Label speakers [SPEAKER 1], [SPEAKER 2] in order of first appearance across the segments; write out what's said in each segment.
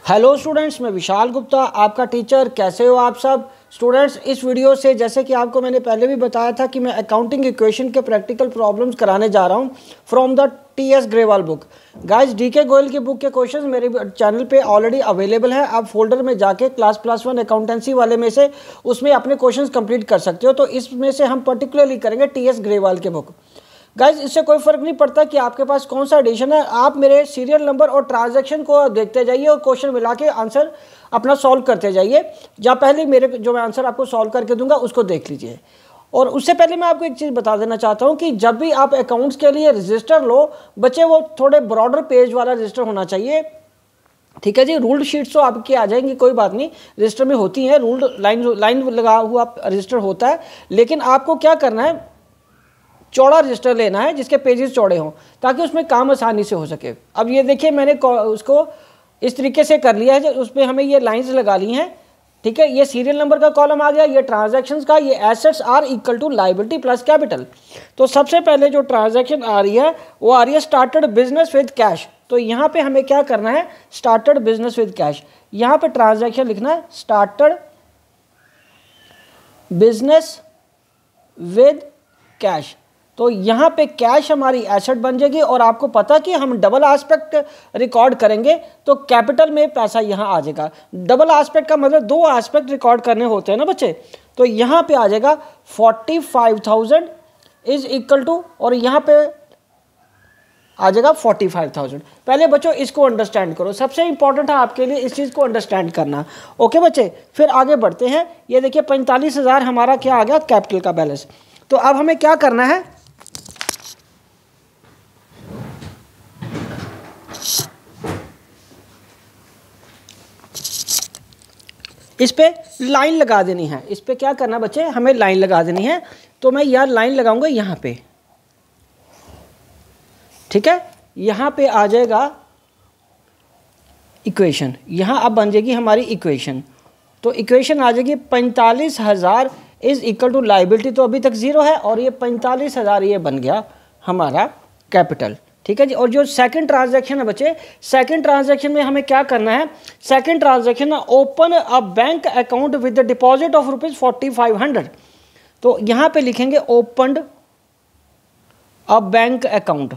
[SPEAKER 1] Hello students, मैं विशाल गुप्ता आपका teacher. कैसे हो आप सब स्टूडेंट्स। इस वीडियो से जैसे कि आपको मैंने पहले भी बताया था कि मैं अकाउंटिंग इक्वेशन के प्रैक्टिकल प्रॉब्लम्स कराने जा रहा हूं from the TS Grewal book. Guys, DK Goyal की बुक के क्वेश्चंस मेरे चैनल पे ऑलरेडी अवेलेबल है। आप फोल्डर में जाके क्लास +1 अकाउंटेंसी वाले में से उसमें अपने क्वेश्चंस कंप्लीट कर सकते हो। तो इसमें से हम पर्टिकुलरली करेंगे टीएस ग्रेवाल के बुक। गाइज, इससे कोई फ़र्क नहीं पड़ता कि आपके पास कौन सा एडिशन है। आप मेरे सीरियल नंबर और ट्रांजैक्शन को देखते जाइए और क्वेश्चन मिला के आंसर अपना सॉल्व करते जाइए। या पहले मेरे जो मैं आंसर आपको सॉल्व करके दूंगा उसको देख लीजिए। और उससे पहले मैं आपको एक चीज़ बता देना चाहता हूं कि जब भी आप अकाउंट्स के लिए रजिस्टर लो बच्चे, वो थोड़े ब्रॉडर पेज वाला रजिस्टर होना चाहिए। ठीक है जी। रूल्ड शीट्स तो आपकी आ जाएंगी, कोई बात नहीं, रजिस्टर में होती हैं, रूल्ड लाइन लगा हुआ रजिस्टर होता है। लेकिन आपको क्या करना है, चौड़ा रजिस्टर लेना है जिसके पेजेस चौड़े हों ताकि उसमें काम आसानी से हो सके। अब ये देखिए, मैंने उसको इस तरीके से कर लिया है, उसमें हमें ये लाइंस लगा ली हैं। ठीक है, ये सीरियल नंबर का कॉलम आ गया, ये ट्रांजैक्शंस का, ये assets are equal to liability plus capital. तो सबसे पहले जो ट्रांजैक्शन आ रही है वो आ रही है स्टार्टेड बिजनेस विद कैश। तो यहाँ पे हमें क्या करना है, स्टार्टेड बिजनेस विद कैश। यहाँ पे ट्रांजैक्शन लिखना है स्टार्टेड बिजनेस विद कैश। तो यहाँ पे कैश हमारी एसेट बन जाएगी। और आपको पता कि हम डबल एस्पेक्ट रिकॉर्ड करेंगे तो कैपिटल में पैसा यहाँ आ जाएगा। डबल एस्पेक्ट का मतलब 2 एस्पेक्ट रिकॉर्ड करने होते हैं ना बच्चे। तो यहाँ पे आ जाएगा 45,000 इज इक्वल टू, और यहाँ पे आ जाएगा 45,000। पहले बच्चों इसको अंडरस्टैंड करो, सबसे इंपॉर्टेंट है आपके लिए इस चीज़ को अंडरस्टैंड करना। ओके बच्चे, फिर आगे बढ़ते हैं। ये देखिए 45,000 हमारा क्या आ गया, कैपिटल का बैलेंस। तो अब हमें क्या करना है, इस पे लाइन लगा देनी है। इस पे क्या करना बच्चे, हमें लाइन लगा देनी है। तो मैं यार लाइन लगाऊंगा यहाँ पे। ठीक है, यहाँ पे आ जाएगा इक्वेशन, यहाँ अब बन जाएगी हमारी इक्वेशन। तो इक्वेशन आ जाएगी 45,000 इज इक्वल टू लायबिलिटी, तो अभी तक 0 है, और ये 45,000 ये बन गया हमारा कैपिटल। ठीक है जी। और जो सेकंड ट्रांजैक्शन है बच्चे, सेकंड ट्रांजैक्शन में हमें क्या करना है, second transaction open a bank account with the deposit of ₹4500। तो यहाँ पे लिखेंगे ओपनड अ बैंक अकाउंट।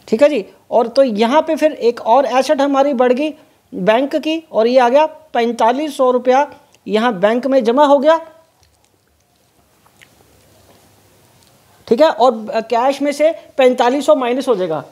[SPEAKER 1] ठीक है जी। और तो यहाँ पे फिर एक और एसेट हमारी बढ़ गई बैंक की, और ये आ गया 4500 रुपया यहाँ बैंक में जमा हो गया। ठीक है, और कैश में से 4500 माइनस हो जाएगा,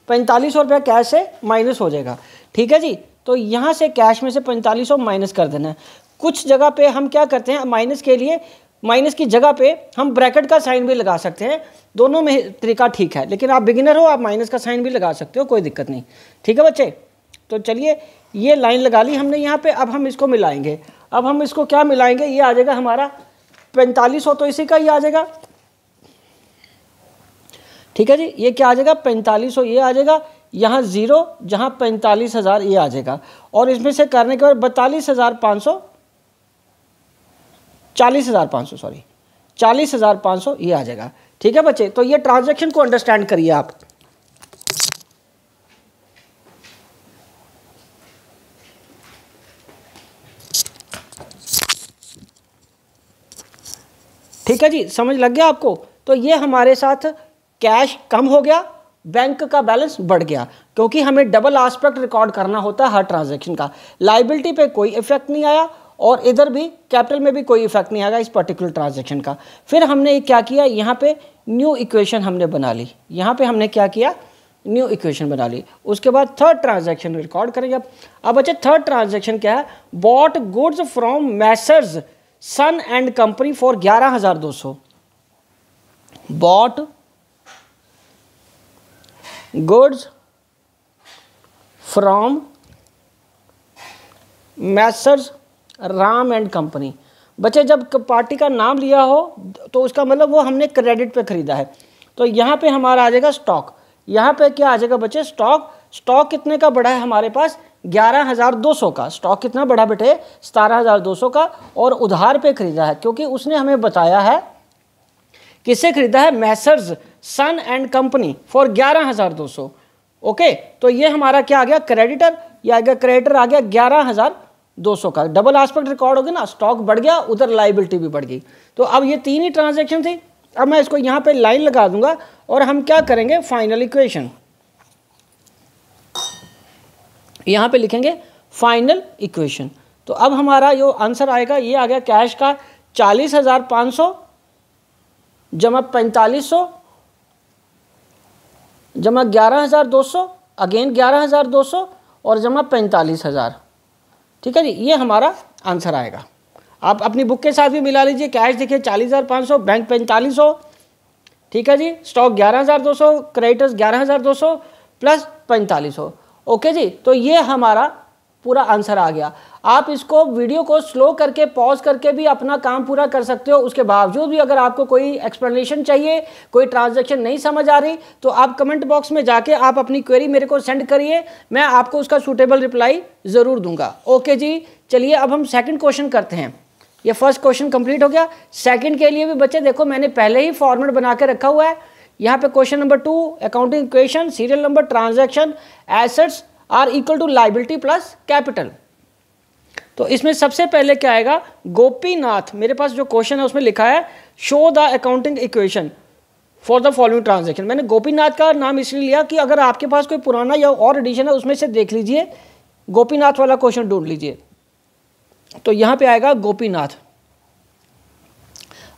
[SPEAKER 1] 4500 रुपया कैश से माइनस हो जाएगा। ठीक है जी। तो यहाँ से कैश में से 4500 माइनस कर देना है। कुछ जगह पे हम क्या करते हैं, माइनस के लिए माइनस की जगह पे हम ब्रैकेट का साइन भी लगा सकते हैं। दोनों में तरीका ठीक है, लेकिन आप बिगिनर हो, आप माइनस का साइन भी लगा सकते हो, कोई दिक्कत नहीं। ठीक है बच्चे। तो चलिए, ये लाइन लगा ली हमने यहाँ पे। अब हम इसको मिलाएंगे। अब हम इसको क्या मिलाएंगे, ये आ जाएगा हमारा 4500, तो इसी का ही आ जाएगा। ठीक है जी। ये क्या आ जाएगा, 4500 ये आ जाएगा, यहाँ 0, जहाँ 45,000 ये आ जाएगा। और इसमें से करने के बाद 40,500 ये आ जाएगा। ठीक है बच्चे। तो ये ट्रांजैक्शन को अंडरस्टैंड करिए आप। ठीक है जी, समझ लग गया आपको। तो ये हमारे साथ कैश कम हो गया, बैंक का बैलेंस बढ़ गया, क्योंकि हमें डबल एस्पेक्ट रिकॉर्ड करना होता है हर ट्रांजैक्शन का। लायबिलिटी पे कोई इफेक्ट नहीं आया, और इधर भी कैपिटल में भी कोई इफेक्ट नहीं आएगा इस पर्टिकुलर ट्रांजैक्शन का। फिर हमने क्या किया, यहाँ पे न्यू इक्वेशन हमने बना ली। यहाँ पे हमने क्या किया, न्यू इक्वेशन बना ली। उसके बाद थर्ड ट्रांजैक्शन रिकॉर्ड करेंगे। अब बच्चे थर्ड ट्रांजैक्शन क्या है, bought goods from messrs Sun and company for 11,200। Bought goods from messrs Ram and company. बच्चे, जब पार्टी का नाम लिया हो तो उसका मतलब वो हमने क्रेडिट पे खरीदा है। तो यहाँ पे हमारा आ जाएगा स्टॉक। यहाँ पे क्या आ जाएगा बच्चे, स्टॉक। स्टॉक कितने का बढ़ा है हमारे पास, 11,200 का। स्टॉक कितना बढ़ा बेटे, 17,200 का, और उधार पे खरीदा है, क्योंकि उसने हमें बताया है किससे खरीदा है, messrs Sun and company for 11,200। Okay, तो ये हमारा क्या आ गया, क्रेडिटर। ये आएगा क्रेडिटर आ गया 11,200 का। डबल एस्पेक्ट रिकॉर्ड हो गया ना, स्टॉक बढ़ गया, उधर लाइबिलिटी भी बढ़ गई। तो अब ये 3 ही ट्रांजेक्शन थी। अब मैं इसको यहाँ पे लाइन लगा दूंगा और हम क्या करेंगे, फाइनल इक्वेशन यहाँ पे लिखेंगे फाइनल इक्वेशन। तो अब हमारा जो आंसर आएगा ये आ गया कैश का 40,500 जमा 4500 जमा 11,200 अगेन 11,200 और जमा 45,000। ठीक है जी, ये हमारा आंसर आएगा। आप अपनी बुक के साथ भी मिला लीजिए। कैश देखिए 40,500, बैंक 4500, ठीक है जी, स्टॉक 11,200, क्रेडिटर्स 11,200 प्लस 4500। ओके जी, तो ये हमारा पूरा आंसर आ गया। आप इसको वीडियो को स्लो करके पॉज करके भी अपना काम पूरा कर सकते हो। उसके बावजूद भी अगर आपको कोई एक्सप्लेनेशन चाहिए, कोई ट्रांजैक्शन नहीं समझ आ रही, तो आप कमेंट बॉक्स में जाके आप अपनी क्वेरी मेरे को सेंड करिए, मैं आपको उसका सूटेबल रिप्लाई ज़रूर दूंगा। ओके जी, चलिए अब हम सेकंड क्वेश्चन करते हैं। ये फर्स्ट क्वेश्चन कंप्लीट हो गया। सेकंड के लिए भी बच्चे देखो मैंने पहले ही फॉर्मेट बना के रखा हुआ है। यहाँ पे question number 2 accounting equation, serial number, transaction, assets are equal to liability plus capital. तो इसमें सबसे पहले क्या आएगा, गोपीनाथ, मेरे पास जो क्वेश्चन है उसमें लिखा है show the accounting equation for the following transaction. मैंने गोपीनाथ का नाम इसलिए लिया कि अगर आपके पास कोई पुराना या और एडिशन है उसमें से देख लीजिए, गोपीनाथ वाला क्वेश्चन ढूंढ लीजिए। तो यहाँ पे आएगा गोपीनाथ।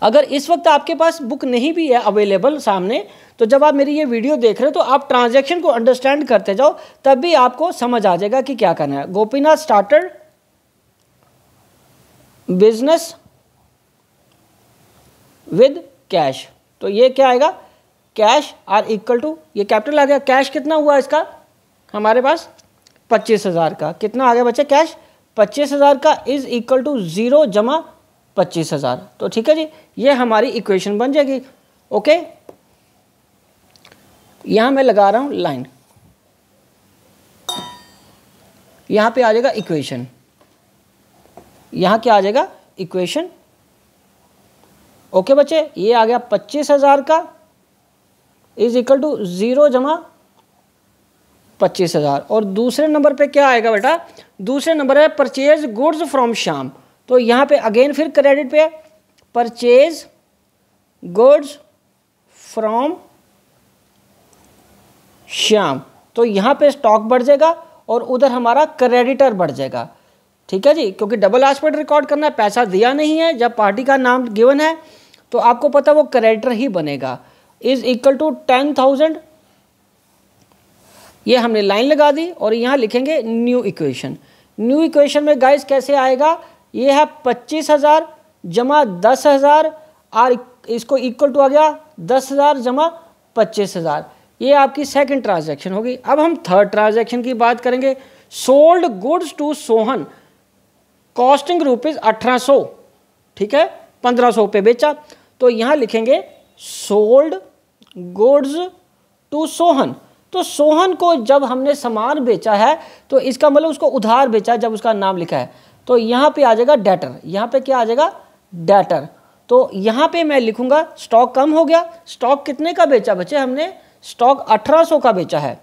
[SPEAKER 1] अगर इस वक्त आपके पास बुक नहीं भी है अवेलेबल सामने, तो जब आप मेरी ये वीडियो देख रहे हो तो आप ट्रांजैक्शन को अंडरस्टैंड करते जाओ, तब भी आपको समझ आ जाएगा कि क्या करना है। Gopinath started business with cash. तो ये क्या आएगा, कैश आर इक्वल टू, ये कैपिटल आ गया। कैश कितना हुआ इसका हमारे पास 25,000 का। कितना आ गया बच्चे कैश 25,000 का इज इक्वल टू 0 जमा 25,000। तो ठीक है जी, ये हमारी इक्वेशन बन जाएगी। ओके, यहां मैं लगा रहा हूं लाइन, यहां पे आ जाएगा इक्वेशन, यहां क्या आ जाएगा इक्वेशन। ओके बच्चे, ये आ गया 25,000 का इज इक्वल टू 0 जमा 25,000। और दूसरे नंबर पे क्या आएगा बेटा, दूसरे नंबर है परचेज गुड्स फ्रॉम श्याम। तो यहाँ पे अगेन फिर क्रेडिट पे परचेज गुड्स फ्रॉम श्याम। तो यहाँ पे स्टॉक बढ़ जाएगा और उधर हमारा क्रेडिटर बढ़ जाएगा। ठीक है जी, क्योंकि डबल एस्पेक्ट रिकॉर्ड करना है, पैसा दिया नहीं है, जब पार्टी का नाम गिवन है तो आपको पता वो क्रेडिटर ही बनेगा। इज इक्वल टू 10,000, ये हमने लाइन लगा दी और यहाँ लिखेंगे न्यू इक्वेशन। न्यू इक्वेशन में गाइस कैसे आएगा, ये है 25,000 जमा 10,000 और इसको इक्वल टू आ गया 10,000 जमा 25,000। ये आपकी सेकंड ट्रांजैक्शन होगी। अब हम थर्ड ट्रांजैक्शन की बात करेंगे। Sold goods to Sohan, costing rupees 1800, ठीक है, 1500 पे बेचा। तो यहाँ लिखेंगे सोल्ड गुड्स टू सोहन। तो सोहन को जब हमने सामान बेचा है तो इसका मतलब उसको उधार बेचा जब उसका नाम लिखा है। तो यहाँ पे आ जाएगा डेटर, यहाँ पे क्या आ जाएगा डेटर। तो यहाँ पे मैं लिखूंगा स्टॉक कम हो गया। स्टॉक कितने का बेचा बच्चे हमने, स्टॉक 1800 का बेचा है।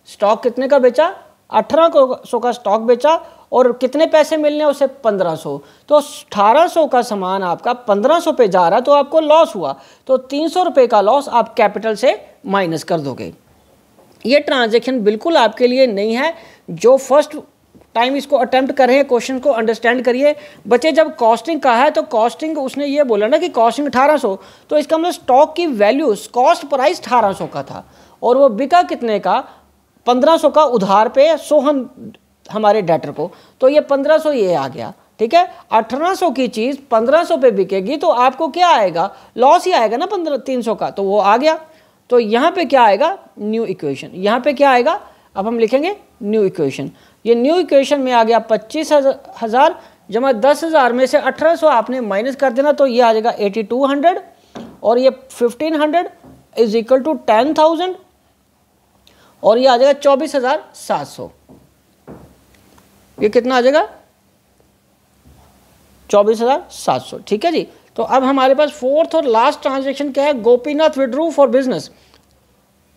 [SPEAKER 1] स्टॉक कितने का बेचा, 1800 का स्टॉक बेचा और कितने पैसे मिलने हैं उसे 1500। तो 1800 का सामान आपका 1500 पे जा रहा है तो आपको लॉस हुआ, तो 300 रुपये का लॉस आप कैपिटल से माइनस कर दोगे। ये ट्रांजैक्शन बिल्कुल आपके लिए नहीं है। जो फर्स्ट टाइम इसको अटेम्प्ट कर रहे हैं, क्वेश्चन को अंडरस्टैंड करिए बच्चे। जब कॉस्टिंग कहा है तो कॉस्टिंग उसने ये बोला ना कि कॉस्टिंग 1800, तो इसका मतलब स्टॉक की वैल्यू, कॉस्ट प्राइस 1800 का था और वो बिका कितने का, 1500 का उधार पे सोहन हमारे डेटर को। तो ये 1500 ये आ गया, ठीक है। 1800 की चीज़ 1500 पे बिकेगी तो आपको क्या आएगा, लॉस ही आएगा ना 300 का, तो वो आ गया। तो यहाँ पे क्या आएगा, न्यू इक्वेशन। यहाँ पे क्या आएगा, अब हम लिखेंगे न्यू इक्वेशन। ये न्यू इक्वेशन में आ गया 25,000 जमा 10,000 में से 1800 आपने माइनस कर देना, तो ये आ जाएगा 8200 और ये 1500 इज इक्वल टू 10,000 और ये आ जाएगा 24,700। ये कितना आ जाएगा 24,700, ठीक है जी। तो अब हमारे पास फोर्थ और लास्ट ट्रांजैक्शन क्या है, Gopinath withdrew for business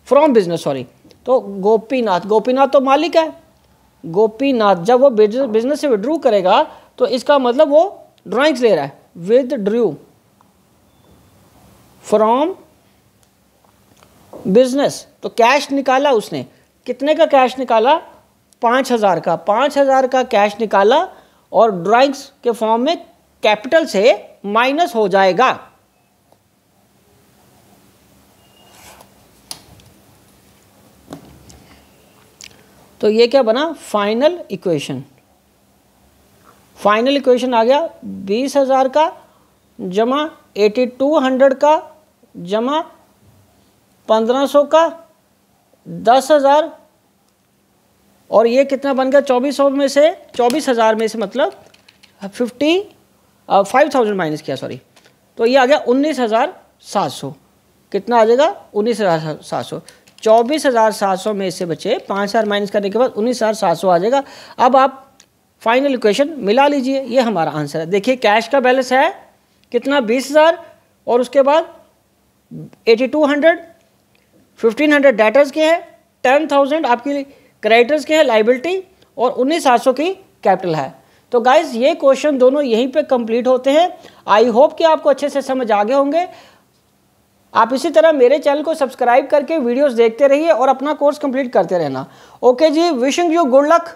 [SPEAKER 1] from business, sorry. तो गोपीनाथ तो मालिक है, गोपीनाथ जब वो बिजनेस से विड्रू करेगा तो इसका मतलब वो ड्राइंग्स ले रहा है, विदड्रू फ्रॉम बिजनेस। तो कैश निकाला उसने, कितने का कैश निकाला, 5,000 का, 5,000 का कैश निकाला और ड्राइंग्स के फॉर्म में कैपिटल से माइनस हो जाएगा। तो ये क्या बना, फाइनल इक्वेशन। फाइनल इक्वेशन आ गया 20,000 का जमा 8200 का जमा 1500 का 10,000 और ये कितना बन गया 2400 में से, 24,000 में से मतलब 5,000 माइनस किया, सॉरी, तो ये आ गया 19,700। कितना आ जाएगा 19,700। 24,700 में से बचे 5,000 माइनस करने के बाद 19,700 आ जाएगा। अब आप फाइनल इक्वेशन मिला लीजिए, ये हमारा आंसर है। देखिए कैश का बैलेंस है कितना 20,000 और उसके बाद 8200, 1500 डेटर्स के हैं, 10,000 आपकी क्रेडिटर्स के हैं लाइबिलिटी और 19,700 की कैपिटल है। तो गाइज ये क्वेश्चन दोनों यहीं पे कंप्लीट होते हैं। आई होप कि आपको अच्छे से समझ आ गए होंगे। आप इसी तरह मेरे चैनल को सब्सक्राइब करके वीडियोस देखते रहिए और अपना कोर्स कंप्लीट करते रहना। ओके जी, विशिंग यू गुड लक।